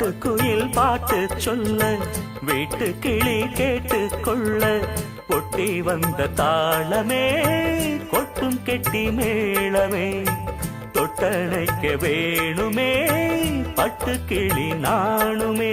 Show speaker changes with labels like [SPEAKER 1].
[SPEAKER 1] காட்டுக்குயில் பாட்டு சொல்ல வீட்டு கிளி கேட்டு கொள்ள கொட்டி வந்த தாளமே கொட்டும் கெட்டி மேளமே தொட்டணைக்க வேணுமே பட்டு கிளி நாணுமே